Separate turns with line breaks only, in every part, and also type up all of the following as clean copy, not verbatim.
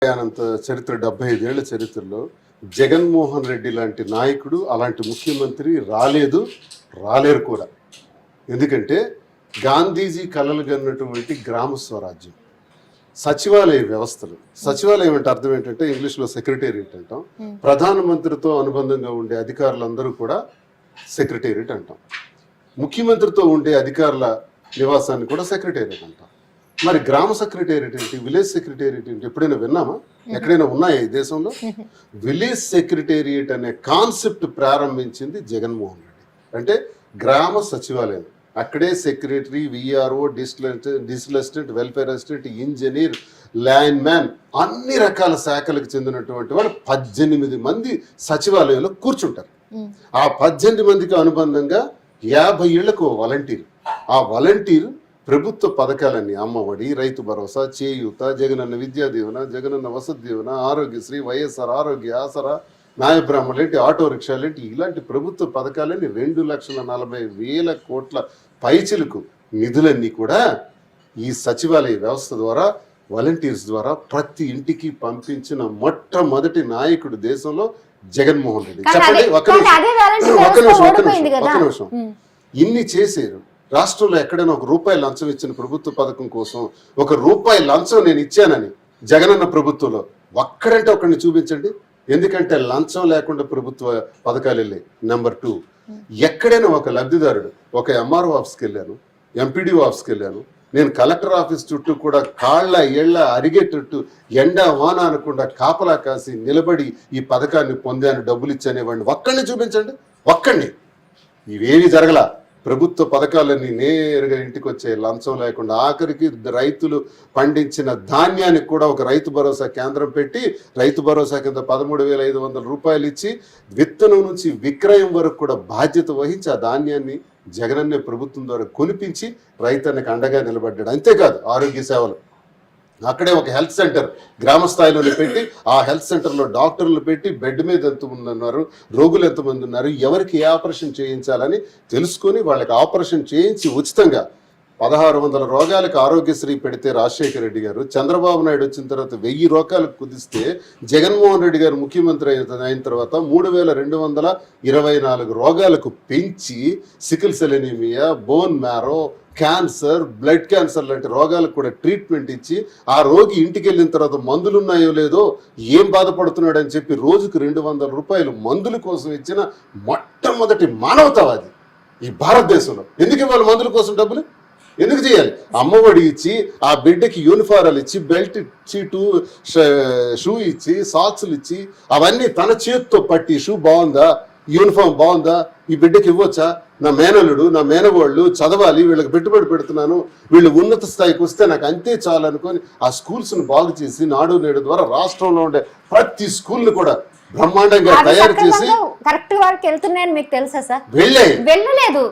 అనంత చరిత్ర 75 ఏళ్ల చరిత్రలో జగన్మోహన్ రెడ్డి లాంటి నాయకుడు అలాంటి ముఖ్యమంత్రి రాలేరు కూడా. ఎందుకంటే గాంధీజీ కలలు కన్నటువంటి గ్రామ స్వరాజ్యం, సచివాలయ వ్యవస్థలు. సచివాలయం అంటే అర్థం ఏంటంటే ఇంగ్లీష్లో సెక్రటేరియట్ అంటాం. ప్రధానమంత్రితో అనుబంధంగా ఉండే అధికారులందరూ కూడా సెక్రటేరియట్ అంటాం. ముఖ్యమంత్రితో ఉండే అధికారుల నివాసాన్ని కూడా సెక్రటేరియట్ అంటాం. మరి గ్రామ సెక్రటేరియట్ ఏంటి, విలేజ్ సెక్రటేరియట్ ఏంటి ఎప్పుడైనా విన్నామా? ఎక్కడైనా ఉన్నాయా ఈ దేశంలో? విలేజ్ సెక్రటేరియట్ అనే కాన్సెప్ట్ ప్రారంభించింది జగన్మోహన్ రెడ్డి. అంటే గ్రామ సచివాలయం, అక్కడే secretary, VRO, digital assistant, welfare assistant, engineer, land man, అన్ని రకాల శాఖలకు చెందినటువంటి వాళ్ళు 18 మంది సచివాలయంలో కూర్చుంటారు. ఆ 18 మందికి అనుబంధంగా 50 ఏళ్లకు వాలంటీర్. ఆ వాలంటీర్ ప్రభుత్వ పథకాలన్నీ, అమ్మఒడి, రైతు భరోసా, చేయూత, జగనన్న విద్యా దీవెన, జగనన్న వసతి దీవెన, ఆరోగ్యశ్రీ, వైఎస్ఆర్ ఆరోగ్య ఆసరా, న్యాయబ్రాహ్మణులేంటి, ఆటో రిక్షాలేంటి, ఇలాంటి ప్రభుత్వ పథకాలన్నీ 2,40,000 కోట్ల పైచిలకు నిధులన్నీ కూడా ఈ సచివాలయ వ్యవస్థ ద్వారా, వాలంటీర్స్ ద్వారా ప్రతి ఇంటికి పంపించిన మొట్టమొదటి నాయకుడు దేశంలో జగన్మోహన్ రెడ్డి. చెప్పండి, ఒక్క నిమిషం. ఇన్ని చేశారు. రాష్ట్రంలో ఎక్కడైనా ₹1 లంచం ఇచ్చిన ప్రభుత్వ పథకం కోసం ₹1 లంచం నేను ఇచ్చానని జగనన్న ప్రభుత్వంలో ఒక్కడంటే ఒక్కడిని చూపించండి. ఎందుకంటే లంచం లేకుండా ప్రభుత్వ పథకాలు వెళ్ళాయి. నెంబర్ 2, ఎక్కడైనా ఒక లబ్ధిదారుడు, ఒక ఎంఆర్ఓ ఆఫీస్కి వెళ్ళాను, ఎంపీడీఓ ఆఫీస్కి వెళ్ళాను, నేను కలెక్టర్ ఆఫీస్ చుట్టూ కూడా కాళ్ళ ఏళ్ల అరిగేటట్టు ఎండ వాన అనకుండా కాపలా కాసి నిలబడి ఈ పథకాన్ని పొందాను, డబ్బులు ఇచ్చానేవాడిని ఒక్కడిని చూపించండి. ఒక్కడిని. ఇవేమీ జరగల. ప్రభుత్వ పథకాలన్నీ నేరుగా ఇంటికి వచ్చే, లంచం లేకుండా. ఆఖరికి రైతులు పండించిన ధాన్యానికి కూడా ఒక రైతు భరోసా కేంద్రం పెట్టి రైతు భరోసా కింద ₹13,500 ఇచ్చి విత్తనం నుంచి విక్రయం వరకు కూడా బాధ్యత వహించి ఆ ధాన్యాన్ని జగనన్నే ప్రభుత్వం ద్వారా కొనిపించి రైతానికి అండగా నిలబడ్డాడు. అంతేకాదు ఆరోగ్య సేవలు, అక్కడే ఒక హెల్త్ సెంటర్ గ్రామ స్థాయిలోనే పెట్టి ఆ హెల్త్ సెంటర్లో డాక్టర్లు పెట్టి బెడ్ మీద ఎంతమంది ఉన్నారు, రోగులు ఎంతమంది ఉన్నారు, ఎవరికి ఏ ఆపరేషన్ చేయించాలని తెలుసుకొని వాళ్ళకి ఆపరేషన్ చేయించి ఉచితంగా 1600 రోగాలకు ఆరోగ్యశ్రీ పెడితే రాజశేఖర రెడ్డి గారు, చంద్రబాబు నాయుడు వచ్చిన తర్వాత 1000 రోగాలకు కుదిస్తే జగన్మోహన్ రెడ్డి గారు ముఖ్యమంత్రి అయిన తర్వాత 3224 రోగాలకు పెంచి sickle cell anaemia, bone marrow, cancer, blood cancer లాంటి రోగాలకు కూడా ట్రీట్మెంట్ ఇచ్చి ఆ రోగి ఇంటికి వెళ్ళిన తర్వాత మందులు ఉన్నాయో లేదో, ఏం బాధపడుతున్నాడు అని చెప్పి రోజుకు ₹200 మందుల కోసం ఇచ్చిన మొట్టమొదటి మానవతావాది ఈ భారతదేశంలో. ఎందుకు ఇవ్వాలి మందుల కోసం డబ్బులు? ఎందుకు చేయాలి? అమ్మఒడి ఇచ్చి, ఆ బిడ్డకి యూనిఫారాలు ఇచ్చి, బెల్ట్ ఇచ్చి, షూ ఇచ్చి, సాక్స్లు ఇచ్చి, అవన్నీ తన చేతితో పట్టి, షూ బాగుందా, యూనిఫామ్ బాగుందా, ఈ బిడ్డకి ఇవ్వచ్చా, నా మేనల్లుడు, నా మేనవాళ్ళు చదవాలి, వీళ్ళకి పెట్టుబడి పెడుతున్నాను, వీళ్ళు ఉన్నత స్థాయికి వస్తే నాకు అంతే చాలు అనుకొని ఆ స్కూల్స్ను బాగు చేసి నాడు నేడు ద్వారా రాష్ట్రంలో ఉండే ప్రతి స్కూల్ని కూడా బ్రహ్మాండంగా తయారు చేసి
కరెక్ట్ వరకు వెళ్తున్నాయని మీకు తెలుసా సార్? వెళ్ళలేదు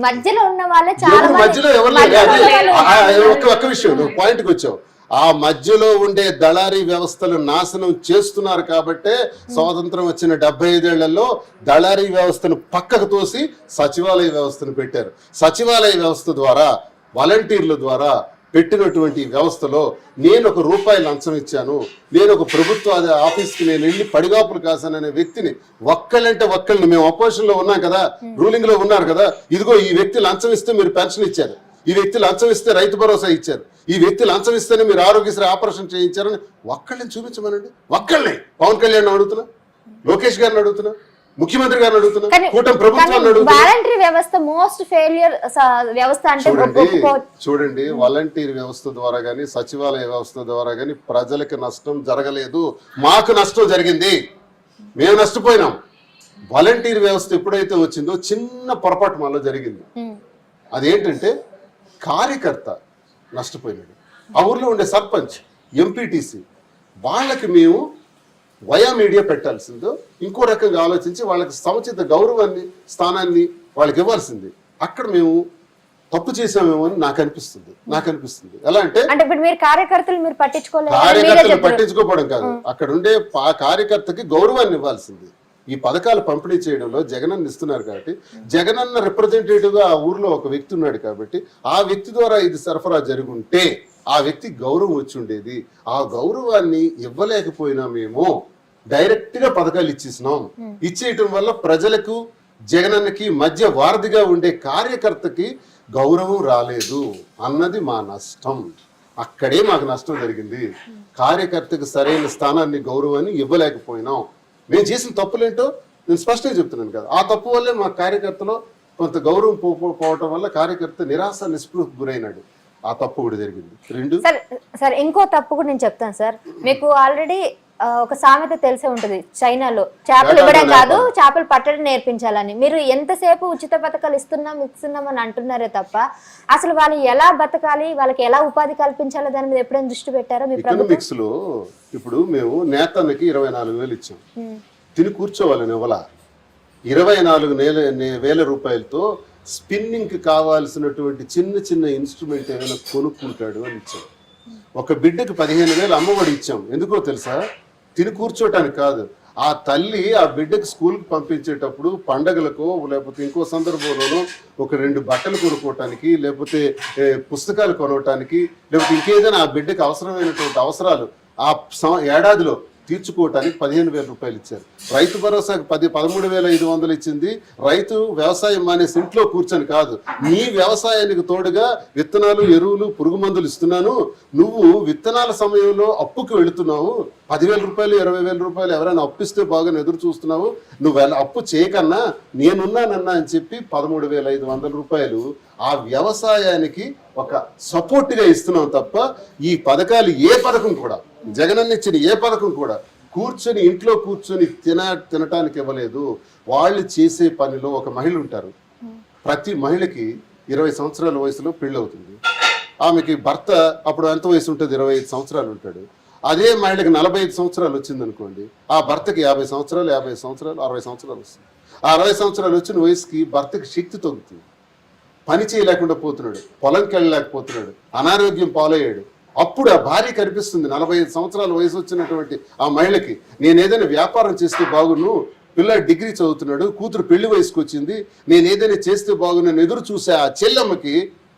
మధ్యలో ఉన్న వాళ్ళే చాలా
మధ్యలో ఒక్క విషయం, నువ్వు పాయింట్కి వచ్చావు. ఆ మధ్యలో ఉండే దళారీ వ్యవస్థలు నాశనం చేస్తున్నారు కాబట్టే స్వాతంత్రం వచ్చిన 75 ఏళ్లలో దళారీ వ్యవస్థను పక్కకు తోసి సచివాలయ వ్యవస్థను పెట్టారు. సచివాలయ వ్యవస్థ ద్వారా, వాలంటీర్ల ద్వారా పెట్టినటువంటి వ్యవస్థలో నేను ₹1 లంచం ఇచ్చాను, నేను ఒక ప్రభుత్వ ఆఫీస్కి నేను వెళ్ళి పడిగాపులు కాసాననే వ్యక్తిని ఒక్కళ్ళని, మేము అపోజిషన్లో ఉన్నాం కదా, రూలింగ్ లో ఉన్నారు కదా, ఇదిగో ఈ వ్యక్తి లంచం ఇస్తే మీరు పెన్షన్ ఇచ్చారు, ఈ వ్యక్తి లంచం ఇస్తే రైతు భరోసా ఇచ్చారు, ఈ వ్యక్తి లంచం ఇస్తేనే మీరు ఆరోగ్యశ్రీ ఆపరేషన్ చేయించారని ఒక్కళ్ళని చూపించమనండి. ఒక్కళ్ళని. పవన్ కళ్యాణ్ అడుగుతున్నా, లోకేష్ గారిని అడుగుతున్నా, ముఖ్యమంత్రి గారిని అడుగుతున్నా, కూటమి ప్రభుత్వాన్ని అడుగుతున్నా. చూడండి, వాలంటీర్ వ్యవస్థ ద్వారా గానీ, సచివాలయ వ్యవస్థ ద్వారా గానీ ప్రజలకు నష్టం జరగలేదు. మాకు నష్టం జరిగింది, మేము నష్టపోయినాం. వాలంటీర్ వ్యవస్థ ఎప్పుడైతే వచ్చిందో చిన్న పొరపాటు మనలో జరిగింది. అదేంటంటే కార్యకర్త నష్టపోయినాడు. ఆ ఊర్లో ఉండే సర్పంచ్, ఎంపీటీసీ, వాళ్ళకి మేము వయా మీడియా పెట్టాల్సిందో ఇంకో రకంగా ఆలోచించి వాళ్ళకి సముచిత గౌరవాన్ని, స్థానాన్ని వాళ్ళకి ఇవ్వాల్సింది. అక్కడ మేము తప్పు చేసామేమో అని నాకు అనిపిస్తుంది. ఎలా అంటే
కార్యకర్తలు
పట్టించుకోవడం కాదు, అక్కడ ఉండే కార్యకర్తకి గౌరవాన్ని ఇవ్వాల్సింది. ఈ పథకాలు పంపిణీ చేయడంలో జగనన్న ఇస్తున్నారు కాబట్టి, జగనన్న రిప్రజెంటేటివ్ గా ఆ ఊర్లో ఒక వ్యక్తి ఉన్నాడు కాబట్టి, ఆ వ్యక్తి ద్వారా ఇది సరఫరా జరుగుంటే ఆ వ్యక్తి గౌరవం వచ్చి ఉండేది. ఆ గౌరవాన్ని ఇవ్వలేకపోయినామేమో, డైరెక్ట్ గా పథకాలు ఇచ్చేసినాం. ఇచ్చేయటం వల్ల ప్రజలకు జగనన్నకి మధ్య వారధిగా ఉండే కార్యకర్తకి గౌరవం రాలేదు అన్నది మా నష్టం. అక్కడే మాకు నష్టం జరిగింది. కార్యకర్తకు సరైన స్థానాన్ని, గౌరవాన్ని ఇవ్వలేకపోయినాం. మేము చేసిన తప్పులేంటో నేను స్పష్టంగా చెప్తున్నాను కదా. ఆ తప్పు వల్లే మా కార్యకర్తలో కొంత గౌరవం పోవటం వల్ల కార్యకర్త నిరాశ నిస్పృహకు గురైనాడు. ఆ తప్పు కూడా జరిగింది. రెండు
సార్ ఇంకో తప్పు కూడా నేను చెప్తాను సార్. మీకు ఆల్రెడీ ఒక సామెత తెలిసే ఉంటుంది, చైనాలో చేపలు ఇవ్వడం కాదు చేపలు పట్టడం నేర్పించాలని. మీరు ఎంతసేపు ఉచిత పథకాలు ఇస్తున్నాం అని అంటున్నారే తప్ప అసలు వాళ్ళు ఎలా బతకాలి, వాళ్ళకి ఎలా ఉపాధి కల్పించాలో దాని మీద ఎప్పుడైనా దృష్టి పెట్టారో మీ
ఎకనామిక్స్ లో? ఇప్పుడు మేము నేతన్నకి 24,000 ఇచ్చాం, తిని కూర్చోవాలని ఇవ్వాల. 24,000 రూపాయలతో స్పిన్నింగ్ కి కావాల్సినటువంటి చిన్న చిన్న ఇన్స్ట్రుమెంట్ ఏమైనా కొనుక్కుంటాడు అని ఇచ్చాం. ఒక బిడ్డకి 15,000 అమ్మఒడి ఇచ్చాం. ఎందుకో తెలుసా? తిని కూర్చోటానికి కాదు. ఆ తల్లి ఆ బిడ్డకి స్కూల్కి పంపించేటప్పుడు పండగలకో లేకపోతే ఇంకో సందర్భంలోనో ఒక 2 బట్టలు కొనుక్కోవటానికి, లేకపోతే పుస్తకాలు కొనవటానికి, లేకపోతే ఇంకేదైనా ఆ బిడ్డకి అవసరమైనటువంటి అవసరాలు ఆ ఏడాదిలో తీర్చుకోవటానికి 15,000 రూపాయలు ఇచ్చారు. రైతు భరోసాకు 13,500 ఇచ్చింది. రైతు వ్యవసాయం మానేసి ఇంట్లో కూర్చొని కాదు, నీ వ్యవసాయానికి తోడుగా విత్తనాలు, ఎరువులు, పురుగు మందులు ఇస్తున్నాను. నువ్వు విత్తనాల సమయంలో అప్పుకి వెళుతున్నావు. 10,000 రూపాయలు, 20,000 రూపాయలు ఎవరైనా అప్పిస్తే బాగా ఎదురు చూస్తున్నావు. నువ్వు అప్పు చేయకన్నా నేనున్నానన్నా అని చెప్పి 13,500 రూపాయలు ఆ వ్యవసాయానికి ఒక సపోర్ట్గా ఇస్తున్నాం తప్ప ఈ పథకాలు ఏ పథకం కూడా, జగనన్న ఇచ్చిన ఏ పథకం కూడా కూర్చొని ఇంట్లో కూర్చొని తినటానికి ఇవ్వలేదు. వాళ్ళు చేసే పనిలో ఒక మహిళ ఉంటారు. ప్రతి మహిళకి 20 సంవత్సరాల వయసులో పెళ్ళి అవుతుంది. ఆమెకి భర్త అప్పుడు ఎంత వయసు ఉంటుంది? 25 సంవత్సరాలు ఉంటాడు. అదే మహిళకి 45 సంవత్సరాలు వచ్చింది అనుకోండి, ఆ భర్తకి 50 సంవత్సరాలు, 50 సంవత్సరాలు, 60 సంవత్సరాలు వస్తుంది. ఆ 60 సంవత్సరాలు వచ్చిన వయసుకి భర్తకి శక్తి తగ్గుతుంది, పని చేయలేకుండా పోతున్నాడు, పొలంకి వెళ్ళలేకపోతున్నాడు, అనారోగ్యం పాలయ్యాడు. అప్పుడు ఆ భార్య కనిపిస్తుంది. 45 సంవత్సరాల వయసు వచ్చినటువంటి ఆ మహిళకి, నేను ఏదైనా వ్యాపారం చేస్తే బాగును, పిల్ల డిగ్రీ చదువుతున్నాడు, కూతురు పెళ్లి వయసుకు వచ్చింది, నేను ఏదైనా చేస్తే బాగున్నాను ఎదురు చూసే ఆ చెల్లెమ్మకి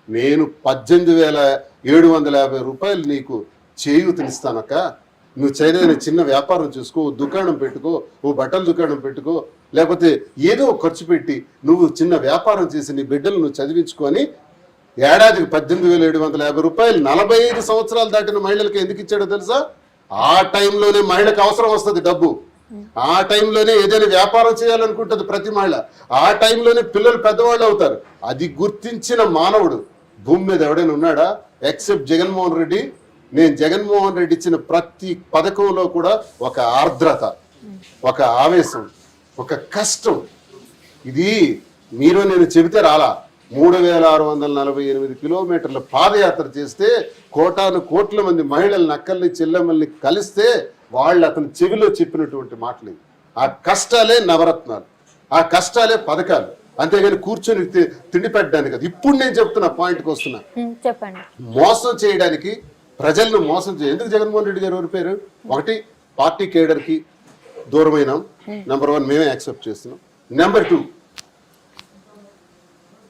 నేను 18,750 రూపాయలు నీకు చేయూతనిస్తానక్క, నువ్వు ఏదైనా చిన్న వ్యాపారం చేసుకో, దుకాణం పెట్టుకో, ఓ బట్టల దుకాణం పెట్టుకో, లేకపోతే ఏదో ఖర్చు పెట్టి నువ్వు చిన్న వ్యాపారం చేసి నీ బిడ్డలు నువ్వు చదివించుకొని ఏడాదికి 18,750 రూపాయలు 45 సంవత్సరాలు దాటిన మహిళలకు ఎందుకు ఇచ్చాడో తెలుసా? ఆ టైంలోనే మహిళకు అవసరం వస్తుంది డబ్బు. ఆ టైంలోనే ఏదైనా వ్యాపారం చేయాలనుకుంటుంది ప్రతి మహిళ. ఆ టైంలోనే పిల్లలు పెద్దవాళ్ళు అవుతారు. అది గుర్తించిన మానవుడు భూమి మీద ఎవడైనా ఉన్నాడా ఎక్సెప్ట్ జగన్మోహన్ రెడ్డి? నేను జగన్మోహన్ రెడ్డి ఇచ్చిన ప్రతి పథకంలో కూడా ఒక ఆర్ద్రత, ఒక ఆవేశం, ఒక కష్టం. ఇది మీరు నేను చెబితే రాలా. 3,648 కిలోమీటర్ల పాదయాత్ర చేస్తే కోట్ల మంది మహిళల్ని, అక్కల్ని, చెల్లెమ్మల్ని కలిస్తే వాళ్ళు అతని చెవిలో చెప్పినటువంటి మాటలు. ఆ కష్టాలే నవరత్నాలు, ఆ కష్టాలే పథకాలు. అంతేగాని కూర్చొని తిండి పెట్టడానికి అది. ఇప్పుడు నేను చెప్తున్నా, పాయింట్కి వస్తున్నా.
చెప్పండి.
మోసం చేయడానికి, ప్రజలను మోసం ఎందుకు జగన్మోహన్ రెడ్డి గారు ఓడిపోయారు? ఒకటి, పార్టీ కేడర్కి దూరమైనాం. నెంబర్ 1 మేమే యాక్సెప్ట్ చేస్తున్నాం. నెంబర్ 2,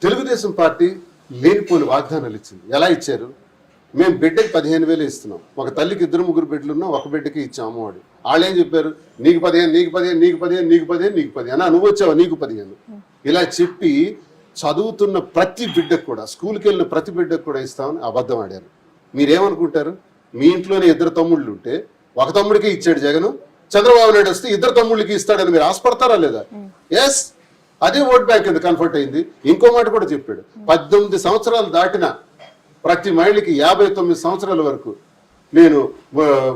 తెలుగుదేశం పార్టీ లేనిపోని వాగ్దానాలు ఇచ్చింది. ఎలా ఇచ్చారు? మేము బిడ్డకి 15,000 ఇస్తున్నాం. ఒక తల్లికి 2-3 బిడ్డలు ఉన్నా ఒక బిడ్డకి ఇచ్చాం అమ్మవాడు. వాళ్ళు ఏం చెప్పారు? నీకు 15, నీకు 15, నీకు 15, నీకు 15, నీకు 10 అన్నా, నువ్వు వచ్చావా నీకు 15. ఇలా చెప్పి చదువుతున్న ప్రతి బిడ్డకు కూడా, స్కూల్కి వెళ్ళిన ప్రతి బిడ్డకు కూడా ఇస్తామని అబద్ధం ఆడారు. మీరేమనుకుంటారు? మీ ఇంట్లోనే 2 తమ్ముళ్ళు ఉంటే ఒక తమ్ముడికి ఇచ్చాడు జగన్, చంద్రబాబు నాయుడు వస్తే 2 తమ్ముళ్ళకి ఇస్తాడని మీరు ఆశపడతారా లేదా? ఎస్, అదే ఓట్ బ్యాంక్ కింద కన్వర్ట్ అయింది. ఇంకో మాట కూడా చెప్పాడు, 18 సంవత్సరాలు దాటిన ప్రతి మహిళకి 59 సంవత్సరాల వరకు నేను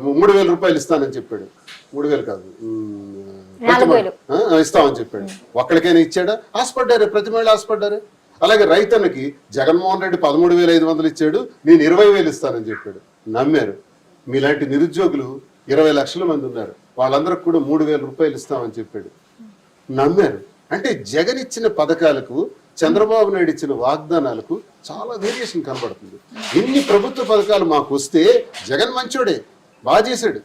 3,000 రూపాయలు ఇస్తానని చెప్పాడు. 3,000 కాదు, ఇస్తామని చెప్పాడు. ఒక్కడికైనా ఇచ్చాడా? ఆశపడ్డారే, ప్రతి మహిళ ఆశపడ్డారే. అలాగే రైతన్నకి జగన్మోహన్ రెడ్డి 13,500 ఇచ్చాడు, నేను 20,000 ఇస్తానని చెప్పాడు. నమ్మారు. మీలాంటి నిరుద్యోగులు 20 లక్షల మంది ఉన్నారు, వాళ్ళందరికి కూడా 3,000 రూపాయలు ఇస్తామని చెప్పాడు. నమ్మారు. అంటే జగన్ ఇచ్చిన పథకాలకు, చంద్రబాబు నాయుడు ఇచ్చిన వాగ్దానాలకు చాలా వేరియేషన్ కనబడుతుంది. ఇన్ని ప్రభుత్వ పథకాలు మాకు వస్తే జగన్ మంచోడే, బాగా చేశాడు,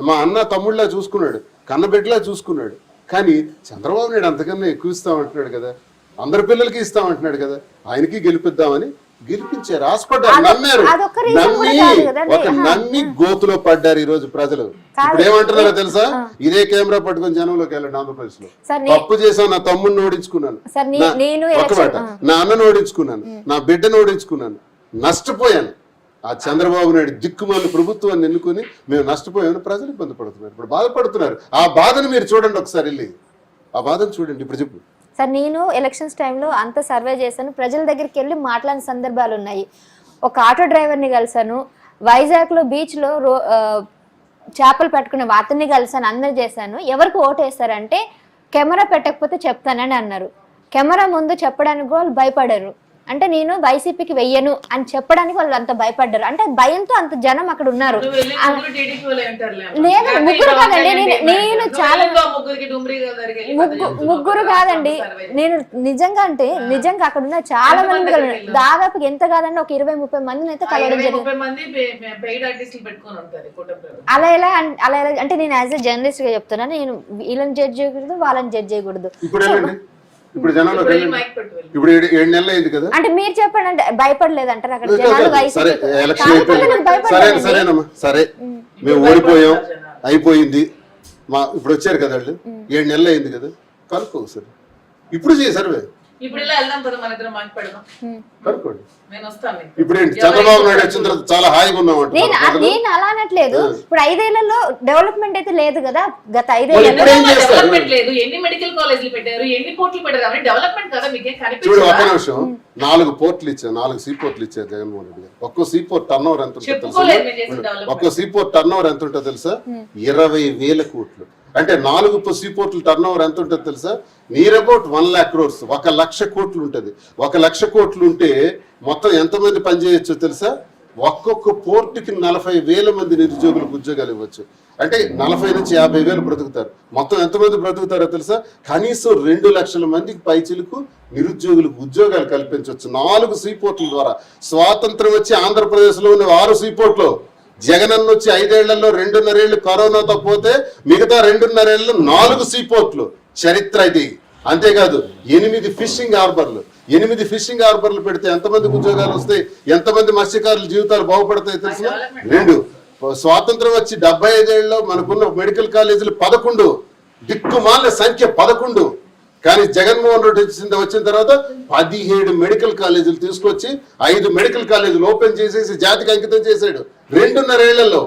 మా అన్న తమ్ముళ్ళలా చూసుకున్నాడు, కన్నబిడ్డలా చూసుకున్నాడు. కానీ చంద్రబాబు నాయుడు అంతకన్నా ఎక్కువ ఇస్తామంటున్నాడు కదా, అందరి పిల్లలకి ఇస్తామంటున్నాడు కదా, ఆయనకి గెలిపిద్దామని గెలిపించారు, ఆశపడ్డారు, నమ్మారు.
అదొక్క reason కూడా కాదు కదండి.
నమ్మి గోతులో పడ్డారు. ఈ రోజు ప్రజలు ఇప్పుడు ఏమంటున్నారో తెలుసా? ఇదే కెమెరా పట్టుకొని జనంలోకి వెళ్ళండి. ఆంధ్రప్రదేశ్ లో తప్పు చేశాను, నా తమ్ముడిని ఓడించుకున్నాను, నా అన్నను ఓడించుకున్నాను, నా బిడ్డను ఓడించుకున్నాను, నష్టపోయాను. ఆ చంద్రబాబు నాయుడు దిక్కుమాలిన ప్రభుత్వాన్ని ఎన్నుకొని మేము నష్టపోయామని ప్రజలు ఇబ్బంది పడుతున్నారు, ఇప్పుడు బాధపడుతున్నారు. ఆ బాధను మీరు చూడండి ఒకసారి, వెళ్ళి ఆ బాధను చూడండి. ఇప్పుడు చెప్పు
సార్. నేను ఎలక్షన్స్ టైంలో అంత సర్వే చేశాను, ప్రజల దగ్గరికి వెళ్ళి మాట్లాడిన సందర్భాలు ఉన్నాయి. ఒక ఆటో డ్రైవర్ని కలిసాను, వైజాగ్లో బీచ్లో చేపలు పట్టుకునే అతన్ని కలిసాను, అందరు చేశాను. ఎవరికి ఓటు వేస్తారంటే కెమెరా పెట్టకపోతే చెప్తానని అన్నారు. కెమెరా ముందు చెప్పడానికి వాళ్ళు భయపడారు. అంటే నేను వైసీపీకి వెయ్యను అని చెప్పడానికి వాళ్ళు అంత భయపడ్డారు. అంటే భయంతో అంత జనం అక్కడ ఉన్నారు. లేదు, ముగ్గురు కాదండి, నేను చాలా ముగ్గురు కాదండి, నేను నిజంగా అంటే నిజంగా అక్కడ ఉన్న చాలా మంది దాదాపు ఎంత కాదండి ఒక 20-30 మందిని అయితే కలవడం జరిగింది. అలా ఎలా అంటే నేను యాజ్ ఎ జర్నలిస్ట్ గా చెప్తున్నాను, నేను వీళ్ళని జడ్జ్ చేయకూడదు, వాళ్ళని జడ్జ్ చేయకూడదు.
ఇప్పుడు జనాలు ఇప్పుడు 7 నెలలు అయింది కదా,
అంటే మీరు చెప్పండి, అంటే భయపడలేదు అంటారు అక్కడ జనాలు?
సరేనమ్మా, సరే మేము ఓడిపోయాం, అయిపోయింది. ఇప్పుడు వచ్చారు కదా వాళ్ళు, 7 నెలలు అయింది కదా, కనుక్కో సరే. ఇప్పుడు చేయ సర్వే,
ఇప్పుడు
కనుక్కోండి. ఇప్పుడు ఏంటి చంద్రబాబు నాయుడు వచ్చిన తర్వాత చాలా హాయిగా ఉన్నాం అంటే
నేను అలా అనట్లేదు. ఇప్పుడు 5 ఏళ్లలో డెవలప్మెంట్ అయితే లేదు కదా, గత 5
డెవలప్మెంట్ లేదు. ఎన్ని మెడికల్ కాలేజీలు పెట్టారు, ఎన్ని పోర్టులు పెట్టారు, డెవలప్మెంట్ కదా మీకు
చూడు. ఒక నిమిషం, 4 పోర్టులు ఇచ్చారు, 4 సీ పోర్టులు ఇచ్చారు జగన్మోహన్ రెడ్డి గారు. ఒక్కో సీ పోర్ట్ టర్న్ ఓవర్ ఎంత ఉంటుందో తెలుసా? ఒక్కో సీ పోర్ట్ టర్న్ ఓవర్ ఎంత ఉంటుందో తెలుసా? 20,000 కోట్లు. అంటే 4 సీ పోర్టులు టర్న్ ఓవర్ ఎంత ఉంటుందో తెలుసా? నియర్ అబౌట్ 1 lakh crores, 1 లక్ష కోట్లు ఉంటుంది. 1 లక్ష కోట్లు ఉంటే మొత్తం ఎంతమంది పనిచేయొచ్చో తెలుసా? ఒక్కొక్క పోర్టుకి 40,000 మంది నిరుద్యోగులకు ఉద్యోగాలు ఇవ్వచ్చు. అంటే 40 నుంచి 50,000 బ్రతుకుతారు. మొత్తం ఎంతమంది బ్రతుకుతారో తెలుసా? కనీసం 2 లక్షల మందికి పైచిలకు నిరుద్యోగులకు ఉద్యోగాలు కల్పించవచ్చు 4 సీ పోర్టుల ద్వారా. స్వాతంత్రం వచ్చి ఆంధ్రప్రదేశ్లో ఉన్న 6 సీ పోర్టులు, జగనన్న వచ్చి 5 ఏళ్లలో 2.5 ఏళ్ళు కరోనాతో పోతే మిగతా 2.5 ఏళ్ళు 4 సీ పోర్టులు. చరిత్ర ఇది. అంతేకాదు 8 ఫిషింగ్ హార్బర్లు. 8 ఫిషింగ్ హార్బర్లు పెడితే ఎంతమందికి ఉద్యోగాలు వస్తాయి, ఎంతమంది మత్స్యకారుల జీవితాలు బాగుపడతాయి తెలిసిన? 2. స్వాతంత్రం వచ్చి 75 ఏళ్ళలో మనకున్న మెడికల్ కాలేజీలు 11, దిక్కుమాల సంఖ్య 11. కానీ జగన్మోహన్ రెడ్డి వచ్చిన తర్వాత 17 మెడికల్ కాలేజీలు తీసుకొచ్చి 5 మెడికల్ కాలేజీలు ఓపెన్ చేసేసి జాతికి అంకితం చేశాడు 2.5 ఏళ్లలో.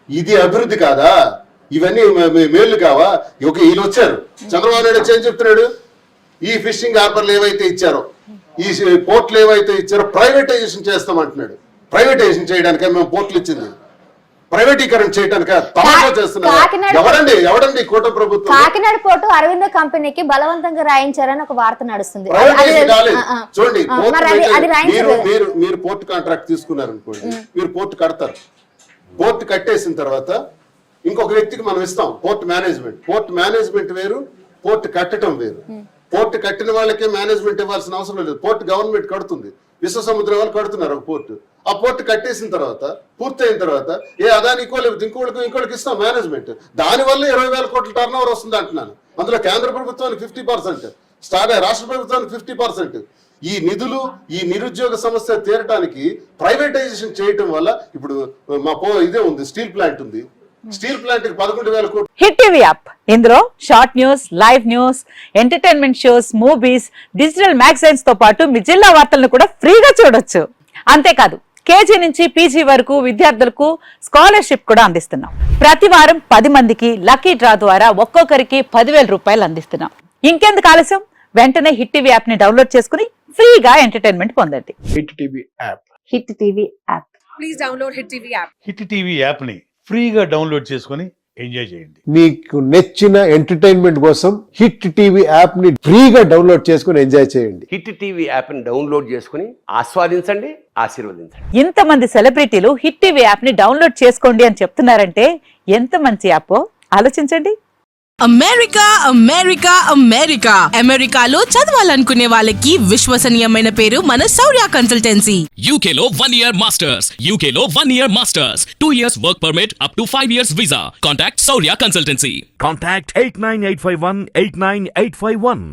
ఇది అభివృద్ధి కాదా? ఇవన్నీ మేలు కావా? వీళ్ళు వచ్చారు, చంద్రబాబు నాయుడు వచ్చి ఏం చెప్తున్నాడు? ఈ ఫిషింగ్ హార్బర్లు ఏవైతే ఇచ్చారో, ఈ పోర్టులు ఏవైతే ఇచ్చారో ప్రైవేటైజేషన్ చేస్తామంటున్నాడు. ప్రైవేటైజేషన్ చేయడానికే మేము పోర్టులు ఇచ్చింది, ప్రైవేటీకరణ చేయడానికి తమాషా చేస్తున్నారు. ఎవడండి కూట ప్రభుత్వం?
కాకినాడ పోర్టు అరవింద కంపెనీకి బలవంతంగా రాయించారని ఒక వార్త నడుస్తుంది.
చూడండి, మీరు పోర్టు కాంట్రాక్ట్ తీసుకున్నారనుకోండి, మీరు పోర్టు కడతారు. పోర్టు కట్టేసిన తర్వాత ఇంకొక వ్యక్తికి మనం ఇస్తాం పోర్ట్ మేనేజ్మెంట్. పోర్ట్ మేనేజ్మెంట్ వేరు, పోర్ట్ కట్టడం వేరు. పోర్ట్ కట్టిన వాళ్ళకే మేనేజ్మెంట్ ఇవ్వాల్సిన అవసరం లేదు. పోర్ట్ గవర్నమెంట్ కడుతుంది, విశ్వసముద్రం వాళ్ళు కడుతున్నారు ఒక పోర్టు. ఆ పోర్ట్ కట్టేసిన తర్వాత, పూర్తయిన తర్వాత అదానికో లేకపోతే ఇంకోళ్ళకి ఇస్తాం మేనేజ్మెంట్. దానివల్ల 20,000 కోట్ల టర్న్ ఓవర్ వస్తుంది అంటున్నాను. అందులో కేంద్ర ప్రభుత్వానికి 50%, రాష్ట్ర ప్రభుత్వానికి 50%. ఈ నిధులు, ఈ నిరుద్యోగ సమస్య తీరటానికి ప్రైవేటైజేషన్ చేయటం వల్ల ఇప్పుడు ఇదే ఉంది, స్టీల్ ప్లాంట్ ఉంది. స్టీల్ ప్లాంట్ 11,000 కోట్లు.
హిట్ టీవీ యాప్, ఇందులో short news, live news, entertainment shows, movies, digital magazines తో పాటు మీ జిల్లా వార్తలను కూడా ఫ్రీగా చూడొచ్చు. అంతేకాదు కేజీ నుంచి పీజీ వరకు విద్యార్థులకు స్కాలర్షిప్ కూడా అందిస్తున్నాం. ప్రతి వారం 10 మందికి లక్కీ డ్రా ద్వారా ఒక్కొక్కరికి 10,000 రూపాయలు అందిస్తున్నాం. ఇంకెందుకు ఆలస్యం, వెంటనే హిట్ టీవీ యాప్ ని డౌన్లోడ్ చేసుకుని ఫ్రీగా ఎంటర్టైన్మెంట్ పొందండి.
Hit TV app.
Hit TV app.
Please download hit TV app.
Hit TV app ని ఫ్రీగా డౌన్లోడ్ చేసుకుని ఎంజాయ్ చేయండి.
మీకు నచ్చిన ఎంటర్టైన్మెంట్ కోసం హిట్ టీవీ యాప్ ని ఫ్రీగా డౌన్లోడ్ చేసుకుని ఎంజాయ్ చేయండి.
హిట్ టీవీ యాప్ ని డౌన్లోడ్ చేసుకుని ఆస్వాదించండి, ఆశీర్వదించండి.
ఇంతమంది సెలబ్రిటీలు హిట్ టీవీ యాప్ ని డౌన్లోడ్ చేసుకోండి అని చెప్తున్నారంటే ఎంత మంచి యాప్ ఆలోచించండి.
అమెరికా అమెరికా అమెరికా అమెరికాలో చదవాలనుకునే వాళ్ళకి విశ్వసనీయమైన పేరు మన శౌర్య కన్సల్టెన్సీ.
UK లో 1 year masters. UK లో 1 year masters. 2 years work permit up to 5 years visa. Contact Saurya Consultancy.
Contact 89851 89851.